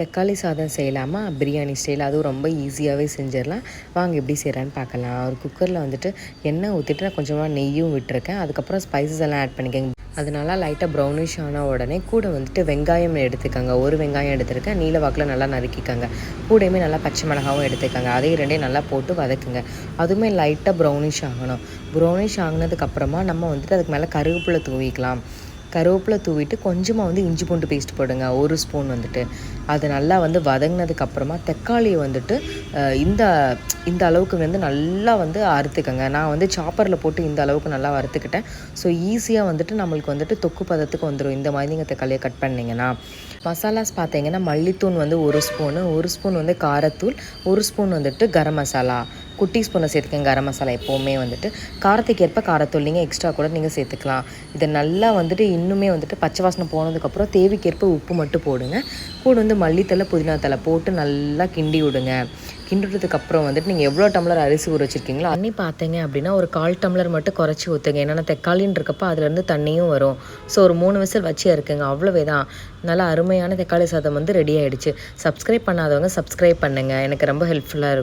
தக்காளி சாதம் செய்யலாமா பிரியாணி ஸ்டைல், அதுவும் ரொம்ப ஈஸியாகவே செஞ்சிடலாம். வாங்க எப்படி செய்கிறான்னு பார்க்கலாம். ஒரு குக்கரில் வந்துட்டு எண்ணெய் ஊற்றிட்டு நான் கொஞ்சமாக நெய்யும் விட்டுருக்கேன். அதுக்கப்புறம் ஸ்பைசஸ் எல்லாம் ஆட் பண்ணிக்கோங்க. அது நல்லா லைட்டாக ப்ரௌனிஷ் ஆன உடனே கூட வந்துட்டு வெங்காயம் எடுத்துக்கோங்க. ஒரு வெங்காயம் எடுத்துருக்கேன், நீல வாக்கில் நல்லா நறுக்கிக்கோங்க. கூடயுமே நல்லா பச்சை மிளகாவும் எடுத்துக்கோங்க. அதே ரெண்டையும் நல்லா போட்டு வதக்குங்க. அதுவுமே லைட்டாக ப்ரௌனிஷ் ஆகணும். ப்ரௌனிஷ் ஆகினதுக்கப்புறமா நம்ம வந்துட்டு அதுக்கு மேலே கருவேப்பிலை தூவிக்கலாம். கருவேப்பிலை தூவிட்டு கொஞ்சமாக வந்து இஞ்சி பூண்டு பேஸ்ட் போடுங்க, 1 ஸ்பூன் வந்துட்டு. அது நல்லா வந்து வதங்கினதுக்கப்புறமா தக்காளியை வந்துட்டு இந்த இந்த அளவுக்கு வந்து நல்லா வந்து அறுத்துக்கங்க. நான் வந்து சாப்பரில் போட்டு இந்த அளவுக்கு நல்லா வறுத்துக்கிட்டேன். ஸோ ஈஸியாக வந்துட்டு நம்மளுக்கு வந்துட்டு தொக்கு பதத்துக்கு வந்துடும் இந்த மாதிரி நீங்கள் தக்காளியை கட் பண்ணிங்கன்னா. மசாலாஸ் பார்த்தீங்கன்னா மல்லித்தூள் வந்து 1 ஸ்பூனு, 1 ஸ்பூன் வந்து காரத்தூள், 1 ஸ்பூன் வந்துட்டு கரம் மசாலா, குட்டி ஸ்பூனை சேர்த்துக்கங்க. கரம் மசாலா எப்போவுமே வந்துட்டு காரத்துக்கு ஏற்ப காரத்தூள் நீங்கள் எக்ஸ்ட்ரா கூட நீங்கள் சேர்த்துக்கலாம். இதை நல்லா வந்துட்டு இன்னுமே வந்துட்டு பச்சை வாசனை போனதுக்கப்புறம் தேவைக்கேற்ப உப்பு மட்டும் போடுங்க. கூட வந்து மல்லித்தலை புதினா தலை போட்டு நல்லா கிண்டி விடுங்க. கிண்டுறதுக்கப்புறம் வந்துட்டு நீங்கள் எவ்வளோ டம்ளர் அரிசி ஊற வச்சுருக்கீங்களோ தண்ணி பார்த்தீங்க அப்படின்னா ஒரு 1/4 டம்ளர் மட்டும் குறைச்சி ஊற்றுங்க. ஏன்னா தக்காளின்னு இருக்கப்போ அதுலேருந்து தண்ணியும் வரும். ஸோ ஒரு 3 விசில் வச்சு இருக்குங்க. அவ்வளோவே தான். நல்லா அருமையான தக்காளி சாதம் வந்து ரெடி ஆகிடுச்சு. சப்ஸ்கிரைப் பண்ணாதவங்க சப்ஸ்கிரைப் பண்ணுங்கள், எனக்கு ரொம்ப ஹெல்ப்ஃபுல்லாக இருக்கும்.